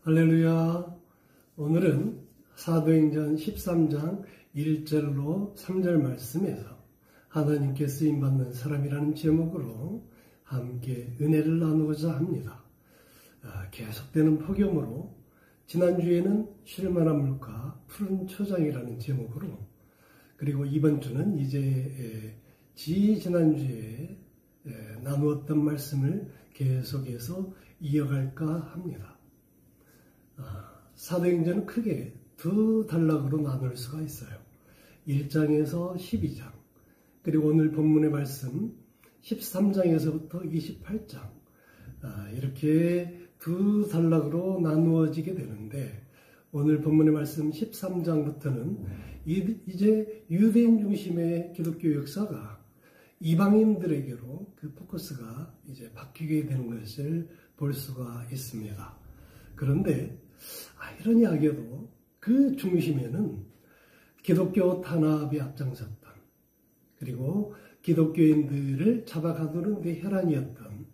할렐루야. 오늘은 사도행전 13장 1절로 3절 말씀에서 하나님께 쓰임받는 사람이라는 제목으로 함께 은혜를 나누고자 합니다. 계속되는 폭염으로 지난주에는 쉴만한 물과 푸른 초장이라는 제목으로, 그리고 이번 주는 이제 지난주에 나누었던 말씀을 계속해서 이어갈까 합니다. 사도행전은 크게 두 단락으로 나눌 수가 있어요. 1장에서 12장, 그리고 오늘 본문의 말씀 13장에서부터 28장, 이렇게 두 단락으로 나누어지게 되는데, 오늘 본문의 말씀 13장부터는 이제 유대인 중심의 기독교 역사가 이방인들에게로 그 포커스가 이제 바뀌게 되는 것을 볼 수가 있습니다. 그런데 아이러니하게도 그 중심에는 기독교 탄압이 앞장섰던, 그리고 기독교인들을 잡아가두는 데 혈안이었던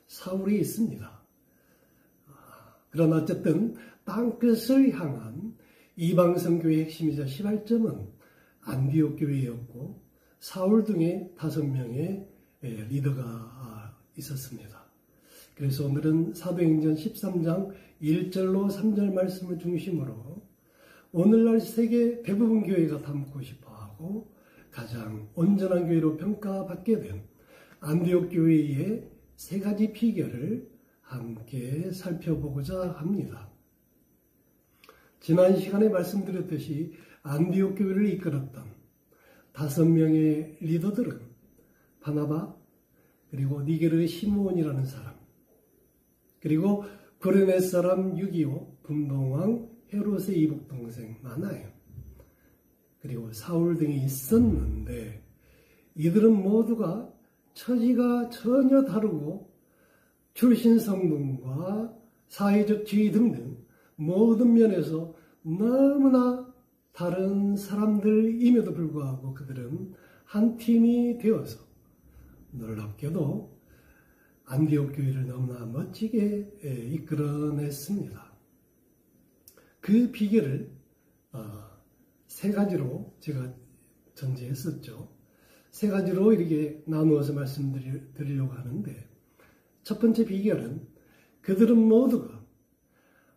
사울이 있습니다. 그러나 어쨌든 땅끝을 향한 이방선교의 핵심이자 시발점은 안디옥 교회였고, 사울 등의 5명의 리더가 있었습니다. 그래서 오늘은 사도행전 13장 1절로 3절 말씀을 중심으로 오늘날 세계 대부분 교회가 닮고 싶어하고 가장 온전한 교회로 평가받게 된 안디옥 교회의 3가지 비결을 함께 살펴보고자 합니다. 지난 시간에 말씀드렸듯이 안디옥 교회를 이끌었던 5명의 리더들은 바나바, 그리고 니게르 시므온이라는 사람, 그리고 구레네 사람 6.25 분봉왕 헤롯의 이복동생 마나엘, 그리고 사울 등이 있었는데, 이들은 모두가 처지가 전혀 다르고 출신 성분과 사회적 지위 등등 모든 면에서 너무나 다른 사람들임에도 불구하고 그들은 한 팀이 되어서 놀랍게도 안디옥 교회를 너무나 멋지게 이끌어냈습니다. 그 비결을 3가지로 제가 전제했었죠. 3가지로 이렇게 나누어서 말씀드리려고 하는데, 첫 번째 비결은 그들은 모두가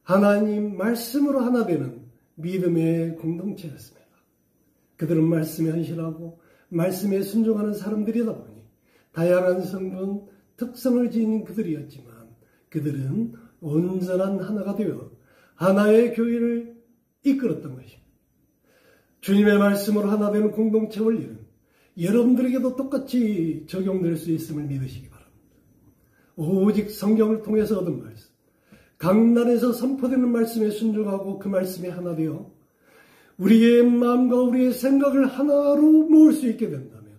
하나님 말씀으로 하나 되는 믿음의 공동체였습니다. 그들은 말씀에 헌신하고 말씀에 순종하는 사람들이다 보니 다양한 성분, 특성을 지닌 그들이었지만, 그들은 온전한 하나가 되어 하나의 교회를 이끌었던 것입니다. 주님의 말씀으로 하나 되는 공동체 원리는 여러분들에게도 똑같이 적용될 수 있음을 믿으시기 바랍니다. 오직 성경을 통해서 얻은 말씀, 강단에서 선포되는 말씀에 순종하고 그 말씀에 하나 되어 우리의 마음과 우리의 생각을 하나로 모을 수 있게 된다면,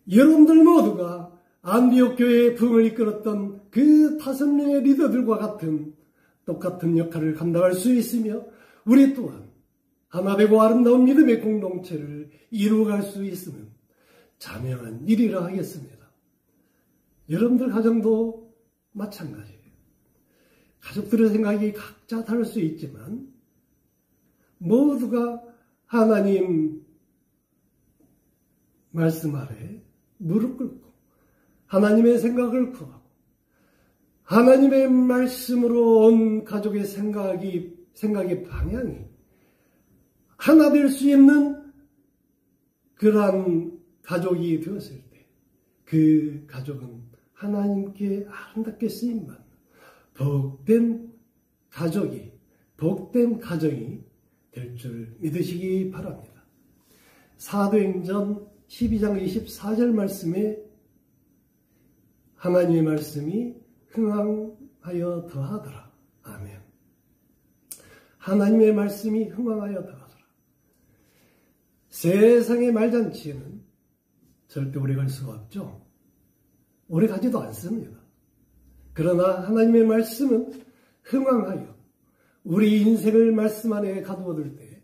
여러분들 모두가 안디옥 교회의 부흥을 이끌었던 그 5명의 리더들과 같은 똑같은 역할을 감당할 수 있으며, 우리 또한 하나 되고 아름다운 믿음의 공동체를 이루어갈 수 있으면 자명한 일이라 하겠습니다. 여러분들 가정도 마찬가지예요. 가족들의 생각이 각자 다를 수 있지만 모두가 하나님 말씀 아래 무릎 꿇고 하나님의 생각을 구하고 하나님의 말씀으로 온 가족의 생각의 방향이 하나 될 수 있는 그러한 가족이 되었을 때, 그 가족은 하나님께 아름답게 쓰임받는 복된 가족이, 복된 가정이 될 줄 믿으시기 바랍니다. 사도행전 12장 24절 말씀에 하나님의 말씀이 흥왕하여 더하더라. 아멘. 하나님의 말씀이 흥왕하여 더하더라. 세상의 말잔치에는 절대 오래갈 수가 없죠. 오래가지도 않습니다. 그러나 하나님의 말씀은 흥왕하여 우리 인생을 말씀 안에 가두어둘 때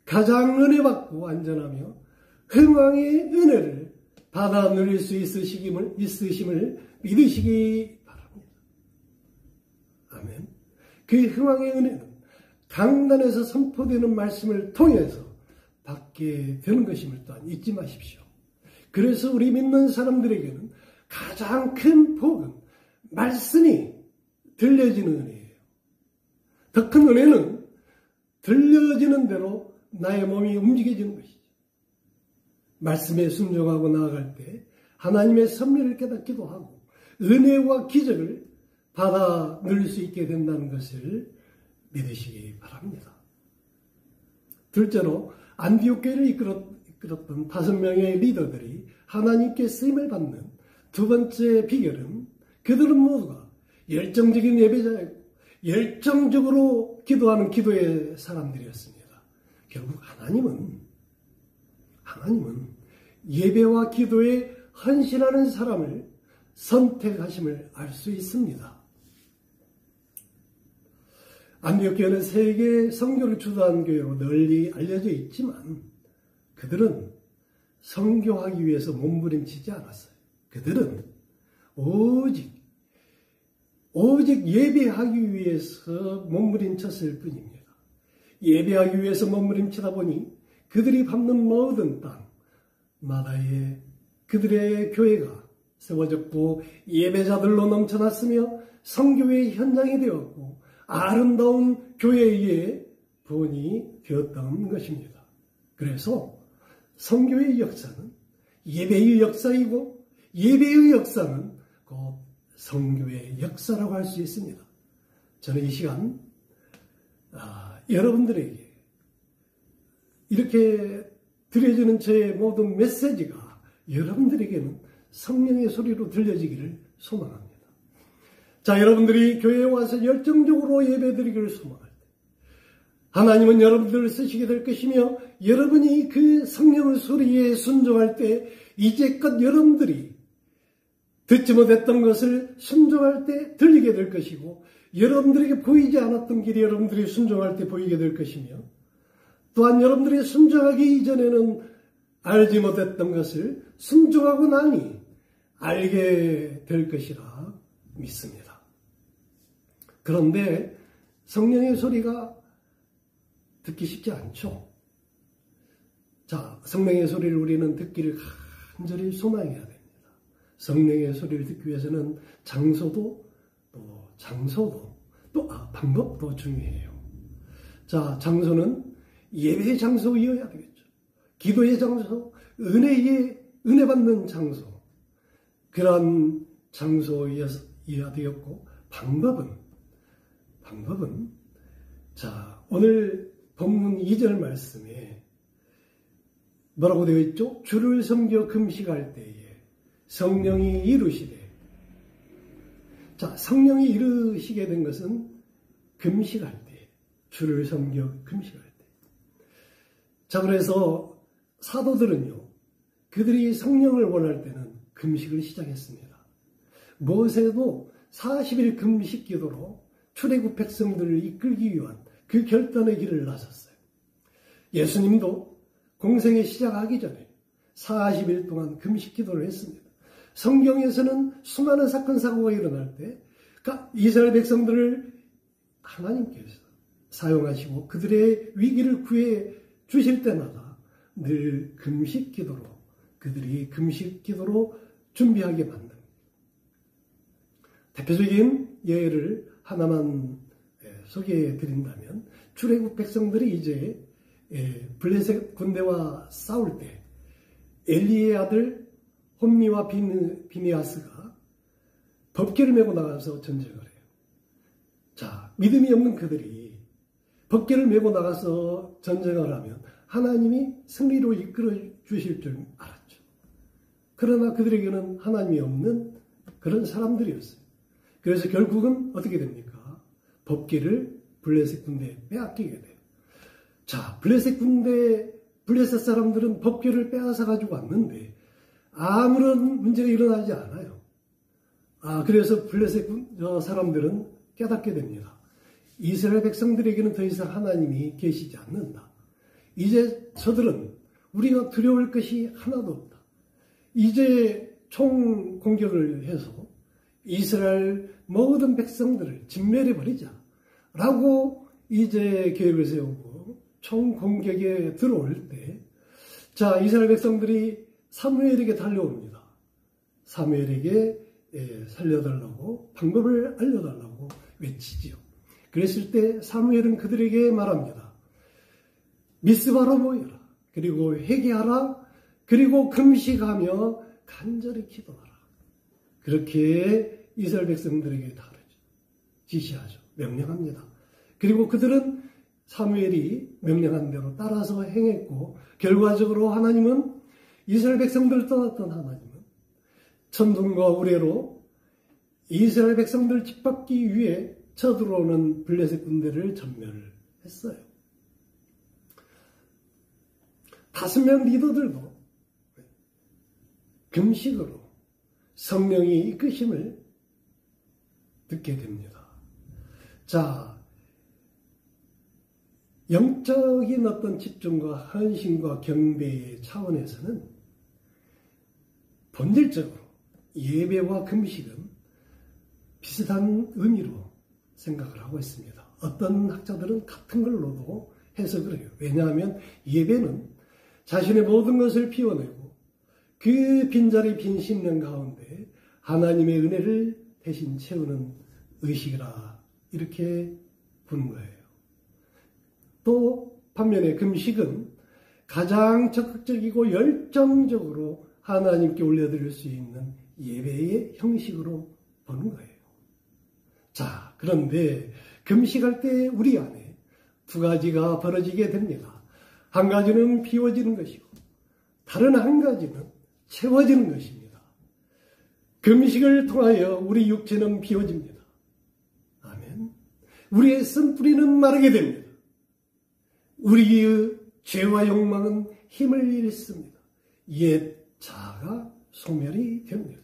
가장 은혜받고 안전하며 흥왕의 은혜를 받아 누릴 수 있으심을 믿으시기 바랍니다. 아멘. 그 흥왕의 은혜는 강단에서 선포되는 말씀을 통해서 받게 되는 것임을 또한 잊지 마십시오. 그래서 우리 믿는 사람들에게는 가장 큰 복은 말씀이 들려지는 은혜예요. 더 큰 은혜는 들려지는 대로 나의 몸이 움직여지는 것이죠. 말씀에 순종하고 나아갈 때 하나님의 섭리를 깨닫기도 하고 은혜와 기적을 받아 누릴 수 있게 된다는 것을 믿으시기 바랍니다. 둘째로 안디옥 교회를 이끌었던 5명의 리더들이 하나님께 쓰임을 받는 두 번째 비결은 그들은 모두가 열정적인 예배자였고 열정적으로 기도하는 기도의 사람들이었습니다. 결국 하나님은 예배와 기도에 헌신하는 사람을 선택하심을 알 수 있습니다. 안디옥 교회는 세계 선교를 주도한 교회로 널리 알려져 있지만 그들은 선교하기 위해서 몸부림치지 않았어요. 그들은 오직 예배하기 위해서 몸부림쳤을 뿐입니다. 예배하기 위해서 몸부림치다 보니 그들이 밟는 모든 땅마다에 그들의 교회가 세워졌고 예배자들로 넘쳐났으며 선교의 현장이 되었고 아름다운 교회의 본이 되었던 것입니다. 그래서 선교의 역사는 예배의 역사이고 예배의 역사는 곧 선교의 역사라고 할 수 있습니다. 저는 이 시간 여러분들에게 이렇게 드려지는 제 모든 메시지가 여러분들에게는 성령의 소리로 들려지기를 소망합니다. 자, 여러분들이 교회에 와서 열정적으로 예배드리기를 소망할 때 하나님은 여러분들을 쓰시게 될 것이며 여러분이 그 성령의 소리에 순종할 때 이제껏 여러분들이 듣지 못했던 것을 순종할 때 들리게 될 것이고 여러분들에게 보이지 않았던 길이 여러분들이 순종할 때 보이게 될 것이며 또한 여러분들이 순종하기 이전에는 알지 못했던 것을 순종하고 나니 알게 될 것이라 믿습니다. 그런데 성령의 소리가 듣기 쉽지 않죠. 자, 성령의 소리를 우리는 듣기를 간절히 소망해야 됩니다. 성령의 소리를 듣기 위해서는 방법도 중요해요. 자, 장소는 예배의 장소이어야 되겠죠. 기도의 장소, 은혜 받는 장소, 그런 장소이어야 되겠고, 방법은 자, 오늘 본문 2절 말씀에 뭐라고 되어 있죠? 주를 섬겨 금식할 때에 성령이 이루시되. 자, 성령이 이루시게 된 것은 금식할 때, 주를 섬겨 금식할 때. 자, 그래서 사도들은요, 그들이 성령을 원할 때는 금식을 시작했습니다. 모세도 40일 금식 기도로 출애굽 백성들을 이끌기 위한 그 결단의 길을 나섰어요. 예수님도 공생에 시작하기 전에 40일 동안 금식 기도를 했습니다. 성경에서는 수많은 사건 사고가 일어날 때 이스라엘 백성들을 하나님께서 사용하시고 그들의 위기를 구해 주실 때마다 늘 금식 기도로 그들이 금식 기도로 준비하게 만듭니다. 대표적인 예를 하나만 소개해 드린다면 출애굽 백성들이 이제 블레셋 군대와 싸울 때 엘리의 아들 홈리와 비니아스가 법궤를 메고 나가서 전쟁을 해요. 자, 믿음이 없는 그들이 법궤를 메고 나가서 전쟁을 하면 하나님이 승리로 이끌어 주실 줄 알았죠. 그러나 그들에게는 하나님이 없는 그런 사람들이었어요. 그래서 결국은 어떻게 됩니까? 법궤를 블레셋 군대에 빼앗기게 돼요. 자, 블레셋 사람들은 법궤를 빼앗아 가지고 왔는데 아무런 문제가 일어나지 않아요. 그래서 블레셋 사람들은 깨닫게 됩니다. 이스라엘 백성들에게는 더 이상 하나님이 계시지 않는다. 이제 저들은 우리가 두려울 것이 하나도 없다. 이제 총 공격을 해서 이스라엘 모든 백성들을 진멸해버리자. 라고 이제 계획을 세우고 총 공격에 들어올 때, 자, 이스라엘 백성들이 사무엘에게 달려옵니다. 사무엘에게 살려달라고, 방법을 알려달라고 외치지요. 그랬을 때 사무엘은 그들에게 말합니다. 미스바로 모여라. 그리고 회개하라. 그리고 금식하며 간절히 기도하라. 그렇게 이스라엘 백성들에게 지시하죠. 명령합니다. 그리고 그들은 사무엘이 명령한 대로 따라서 행했고, 결과적으로 하나님은 이스라엘 백성들을 떠났던 하나님은 천둥과 우레로 이스라엘 백성들을 짓밟기 위해 쳐들어오는 블레셋 군대를 전멸했어요. 5명 리더들도 금식으로 성령이 이끄심을 듣게 됩니다. 자, 영적인 어떤 집중과 헌신과 경배의 차원에서는 본질적으로 예배와 금식은 비슷한 의미로 생각을 하고 있습니다. 어떤 학자들은 같은 걸로도 해석을 해요. 왜냐하면 예배는 자신의 모든 것을 비워내고 그 빈자리 빈 심령 가운데 하나님의 은혜를 대신 채우는 의식이라 이렇게 부른 거예요. 또 반면에 금식은 가장 적극적이고 열정적으로 하나님께 올려드릴 수 있는 예배의 형식으로 보는 거예요. 자, 그런데 금식할 때 우리 안에 2가지가 벌어지게 됩니다. 한 가지는 비워지는 것이고 다른 한 가지는 채워지는 것입니다. 금식을 통하여 우리 육체는 비워집니다. 아멘. 우리의 쓴뿌리는 마르게 됩니다. 우리의 죄와 욕망은 힘을 잃습니다. 옛 자아가 소멸이 됩니다.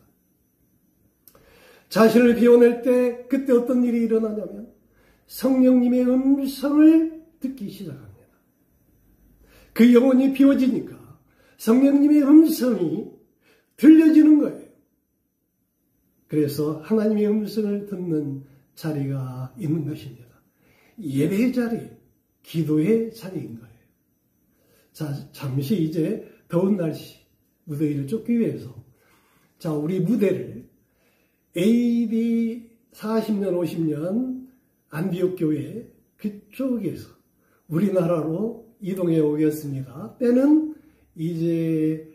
자신을 비워낼 때 그때 어떤 일이 일어나냐면 성령님의 음성을 듣기 시작합니다. 그 영혼이 비워지니까 성령님의 음성이 들려지는 거예요. 그래서 하나님의 음성을 듣는 자리가 있는 것입니다. 예배의 자리, 기도의 자리인 거예요. 자, 잠시 이제 더운 날씨, 무더위를 쫓기 위해서 자, 우리 무대를 AD 40년, 50년 안디옥 교회 그쪽에서 우리나라로 이동해 오겠습니다. 때는 이제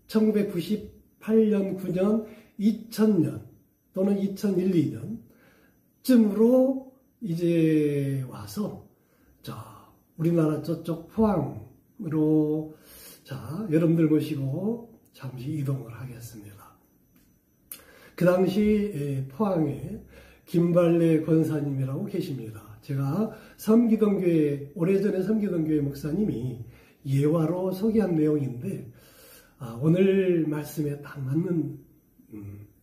1998년, 9년, 2000년 또는 2001, 2년쯤으로 이제 와서 자, 우리나라 저쪽 포항으로 자, 여러분들 모시고 잠시 이동을 하겠습니다. 그 당시 포항에 김발래 권사님이라고 계십니다. 제가 섬기던 교회, 오래전에 섬기던 교회 목사님이 예화로 소개한 내용인데 오늘 말씀에 딱 맞는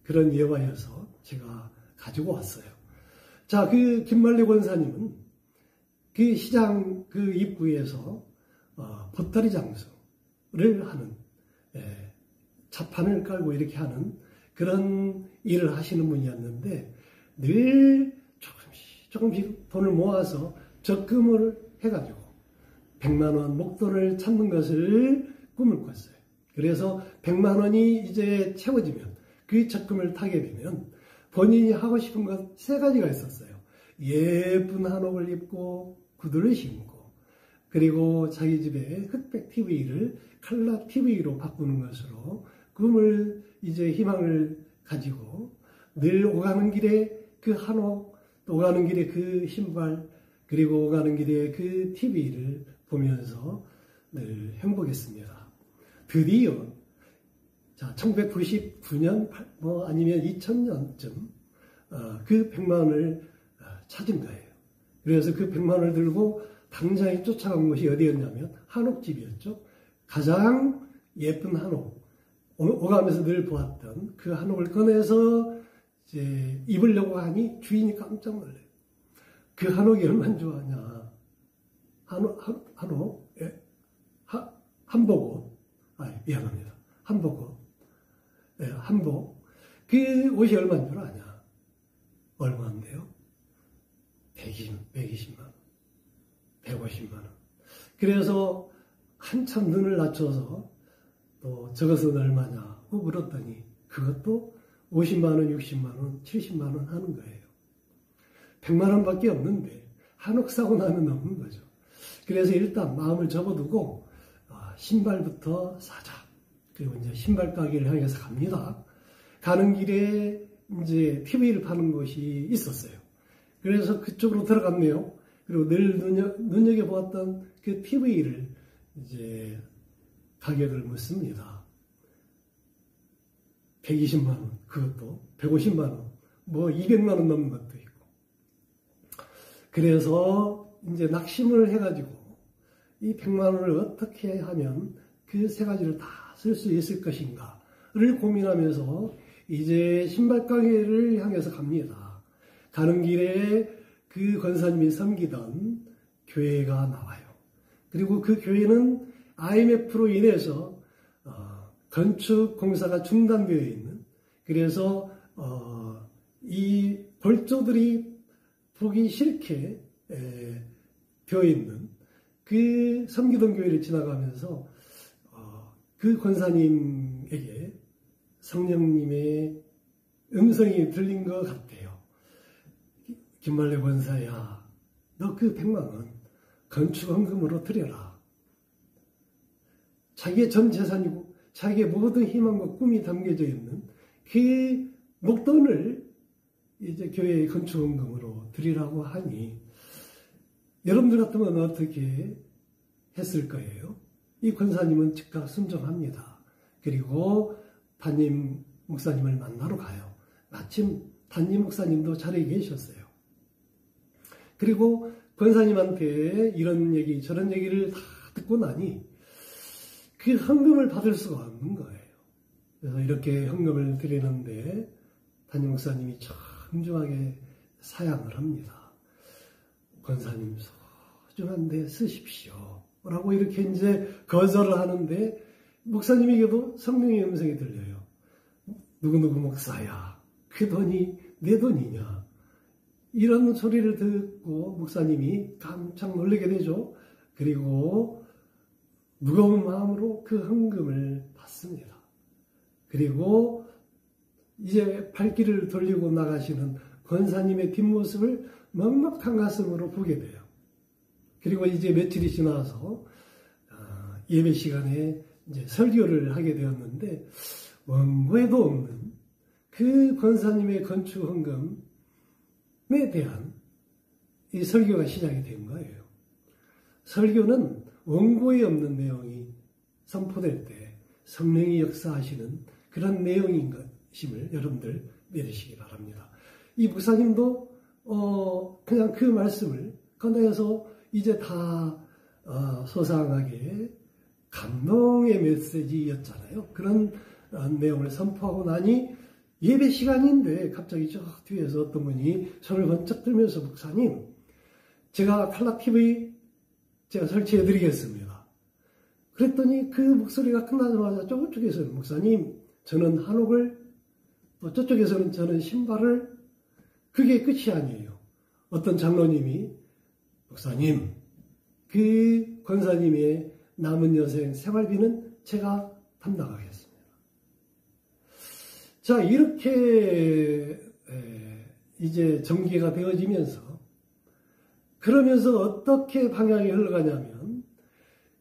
그런 예화여서 제가 가지고 왔어요. 자, 그 김발래 권사님은 그 시장 그 입구에서 보따리 장수를 하는 자판을 깔고 이렇게 하는 그런 일을 하시는 분이었는데 늘 조금씩 돈을 모아서 적금을 해가지고 100만 원 목돈을 찾는 것을 꿈을 꿨어요. 그래서 100만 원이 이제 채워지면 그 적금을 타게 되면 본인이 하고 싶은 것 3가지가 있었어요. 예쁜 한옥을 입고 구두를 신고 그리고 자기 집에 흑백 TV를 컬러 TV로 바꾸는 것으로 꿈을 이제 희망을 가지고 늘 오가는 길에 그 한옥, 또 오가는 길에 그 신발, 그리고 오가는 길에 그 TV를 보면서 늘 행복했습니다. 드디어 자 1999년 뭐 아니면 2000년쯤 그 100만 원을 찾은 거예요. 그래서 그 100만 원을 들고 당장에 쫓아간 곳이 어디였냐면 한옥집이었죠. 가장 예쁜 한옥, 오가면서 늘 보았던 그 한옥을 꺼내서 이제 입으려고 하니 주인이 깜짝 놀래요. 그 한옥이 얼마나 좋아하냐. 한옥, 한복옷, 미안합니다. 한복옷, 한복. 그 옷이 얼마인 줄 아냐? 얼마인데요? 120만 120만 원, 150만 원. 그래서 한참 눈을 낮춰서 또 저것은 얼마냐고 물었더니 그것도 50만 원, 60만 원, 70만 원 하는 거예요. 100만 원밖에 없는데 한옥 사고 나면 없는 거죠. 그래서 일단 마음을 접어두고 신발부터 사자. 그리고 이제 신발 가게를 향해서 갑니다. 가는 길에 이제 TV를 파는 곳이 있었어요. 그래서 그쪽으로 들어갔네요. 그리고 늘 눈여겨보았던 그 TV를 이제 가격을 묻습니다. 120만 원, 그것도 150만 원, 뭐 200만 원 넘는 것도 있고. 그래서 이제 낙심을 해가지고 이 100만 원을 어떻게 하면 그 세 가지를 다 쓸 수 있을 것인가를 고민하면서 이제 신발 가게를 향해서 갑니다. 가는 길에 그 권사님이 섬기던 교회가 나와요. 그리고 그 교회는 IMF로 인해서 건축 공사가 중단되어 있는, 그래서 이 골조들이 보기 싫게 되어 있는 그 섬기던 교회를 지나가면서 그 권사님에게 성령님의 음성이 들린 것 같아요. 김말래 권사야, 너 그 100만 원 건축헌금으로 드려라. 자기의 전 재산이고 자기의 모든 희망과 꿈이 담겨져 있는 그 목돈을 이제 교회의 건축헌금으로 드리라고 하니 여러분들 같으면 어떻게 했을 거예요? 이 권사님은 즉각 순종합니다. 그리고 담임 목사님을 만나러 가요. 마침 담임 목사님도 자리에 계셨어요. 그리고 권사님한테 이런 얘기 저런 얘기를 다 듣고 나니 그 헌금을 받을 수가 없는 거예요. 그래서 이렇게 헌금을 드리는데 담임 목사님이 정중하게 사양을 합니다. 권사님 소중한데 쓰십시오 라고 이렇게 이제 거절을 하는데 목사님에게도 성령의 음성이 들려요. 누구누구 목사야, 그 돈이 내 돈이냐, 이런 소리를 듣고 목사님이 깜짝 놀라게 되죠. 그리고 무거운 마음으로 그 헌금을 받습니다. 그리고 이제 발길을 돌리고 나가시는 권사님의 뒷모습을 먹먹한 가슴으로 보게 돼요. 그리고 이제 며칠이 지나서 예배 시간에 이제 설교를 하게 되었는데 원고에도 없는 그 권사님의 건축 헌금에 대한 이 설교가 시작이 된 거예요. 설교는 원고에 없는 내용이 선포될 때 성령이 역사하시는 그런 내용인 것임을 여러분들 믿으시기 바랍니다. 이 목사님도 그냥 그 말씀을 꺼내서 이제 다 소상하게 감동의 메시지였잖아요. 그런 내용을 선포하고 나니 예배 시간인데 갑자기 저 뒤에서 어떤 분이 손을 번쩍 들면서 목사님, 제가 칼라 TV 제가 설치해 드리겠습니다. 그랬더니 그 목소리가 끝나자마자 저쪽에서는 목사님, 저는 한옥을, 또 저쪽에서는 저는 신발을, 그게 끝이 아니에요. 어떤 장로님이 목사님, 그 권사님의 남은 여생 생활비는 제가 담당하겠습니다. 자, 이렇게 이제 전개가 되어지면서, 그러면서 어떻게 방향이 흘러가냐면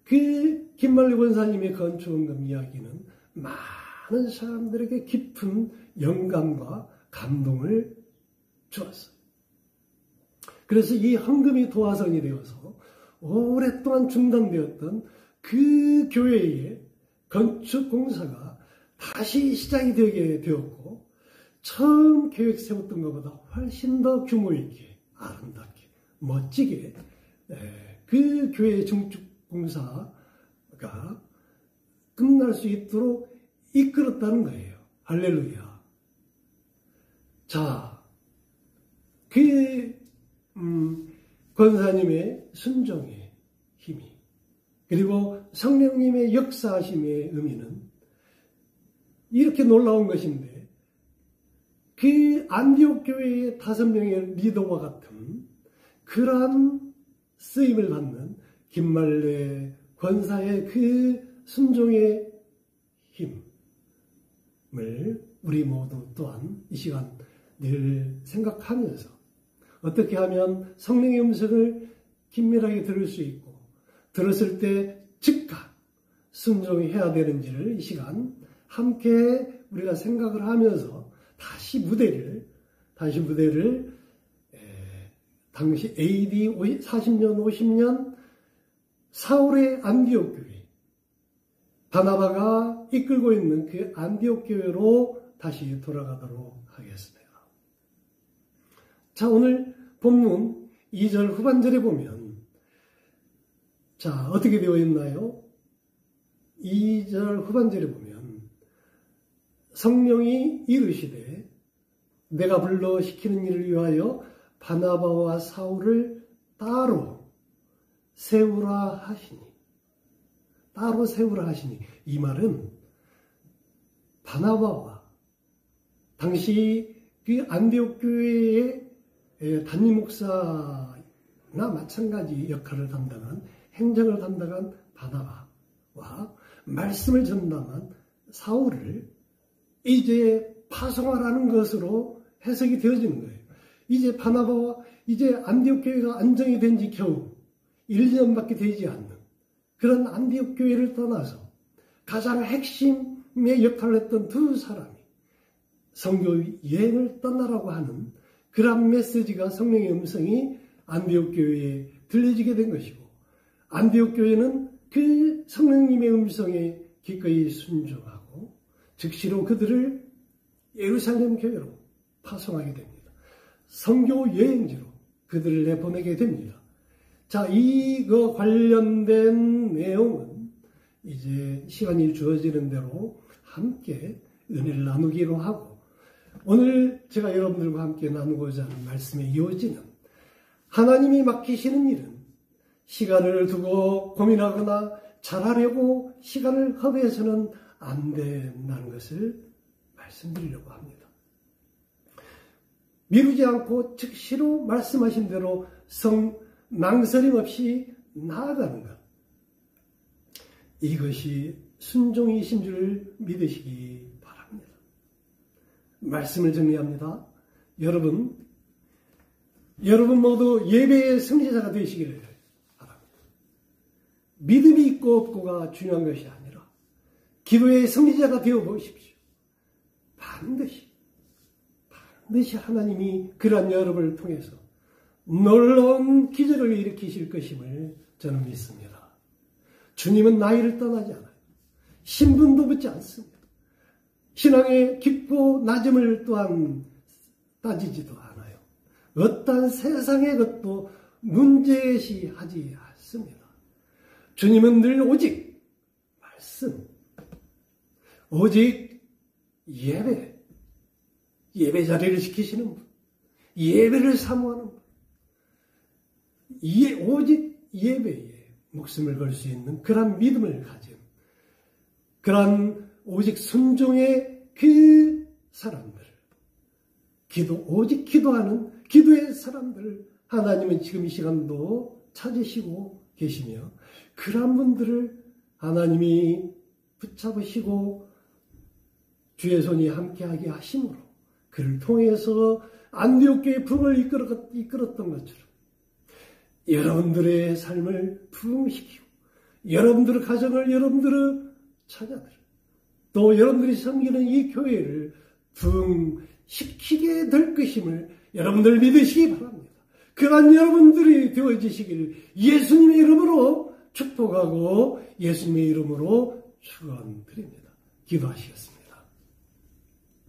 그 김말래 권사님의 건축헌금 이야기는 많은 사람들에게 깊은 영감과 감동을 주었어요. 그래서 이 헌금이 도화선이 되어서 오랫동안 중단되었던 그 교회의 건축 공사가 다시 시작이 되게 되었고, 처음 계획 세웠던 것보다 훨씬 더 규모 있게, 아름답게, 멋지게 그 교회의 증축 공사가 끝날 수 있도록 이끌었다는 거예요. 할렐루야. 자, 그 권사님의 순종의 힘이, 그리고 성령님의 역사하심의 의미는 이렇게 놀라운 것인데, 그 안디옥 교회의 5명의 리더와 같은 그러한 쓰임을 받는 김말래 권사의 그 순종의 힘을 우리 모두 또한 이 시간 늘 생각하면서 어떻게 하면 성령의 음성을 긴밀하게 들을 수 있고 들었을 때 즉각 순종해야 되는지를 이 시간 함께 우리가 생각을 하면서 다시 무대를 당시 AD 40년 50년 사울의 안디옥 교회 바나바가 이끌고 있는 그 안디옥 교회로 다시 돌아가도록 하겠습니다. 자, 오늘 본문 2절 후반절에 보면 자, 어떻게 되어 있나요? 2절 후반절에 보면 성령이 이르시되 내가 불러 시키는 일을 위하여 바나바와 사울을 따로 세우라 하시니 이 말은 바나바와 당시 그 안디옥 교회의 담임 목사나 마찬가지 역할을 담당한 행정을 담당한 바나바와 말씀을 전담한 사울을 이제 파송하라는 것으로 해석이 되어지는 거예요. 이제 바나바와 이제 안디옥 교회가 안정이 된 지 겨우 1년밖에 되지 않는 그런 안디옥 교회를 떠나서 가장 핵심의 역할을 했던 두 사람이 선교 여행을 떠나라고 하는 그런 메시지가 성령의 음성이 안디옥 교회에 들려지게 된 것이고 안디옥 교회는 그 성령님의 음성에 기꺼이 순종하고 즉시로 그들을 예루살렘 교회로 파송하게 됩니다. 선교 여행지로 그들을 내보내게 됩니다. 자, 이거 관련된 내용은 이제 시간이 주어지는 대로 함께 은혜를 나누기로 하고 오늘 제가 여러분들과 함께 나누고자 하는 말씀의 이어지는 하나님이 맡기시는 일은 시간을 두고 고민하거나 잘하려고 시간을 허비해서는 안 된다는 것을 말씀드리려고 합니다. 미루지 않고 즉시로 말씀하신 대로 망설임 없이 나아가는 것. 이것이 순종이신 줄 믿으시기 바랍니다. 말씀을 정리합니다. 여러분 모두 예배의 승리자가 되시기를 바랍니다. 믿음이 있고 없고가 중요한 것이 아니라 기도의 승리자가 되어 보십시오. 반드시 하나님이 그러한 여러분을 통해서 놀라운 기적을 일으키실 것임을 저는 믿습니다. 주님은 나이를 떠나지 않아요. 신분도 묻지 않습니다. 신앙의 깊고 낮음을 또한 따지지도 않아요. 어떠한 세상의 것도 문제시하지 않습니다. 주님은 늘 오직 말씀, 오직 예배 자리를 지키시는 분, 예배를 사모하는 분, 오직 예배에 목숨을 걸 수 있는 그런 믿음을 가진 그런 오직 순종의 그 사람들, 오직 기도하는 기도의 사람들을 하나님은 지금 이 시간도 찾으시고 계시며 그런 분들을 하나님이 붙잡으시고 주의 손이 함께하게 하심으로 그를 통해서 안디옥 교회의 부흥을 이끌었던 것처럼 여러분들의 삶을 부흥시키고 여러분들의 가정을 여러분들의 처자들 또 여러분들이 섬기는 이 교회를 부흥시키게 될 것임을 여러분들 믿으시기 바랍니다. 그러한 여러분들이 되어지시기를 예수님의 이름으로 축복하고 예수님의 이름으로 축원드립니다. 기도하시겠습니다.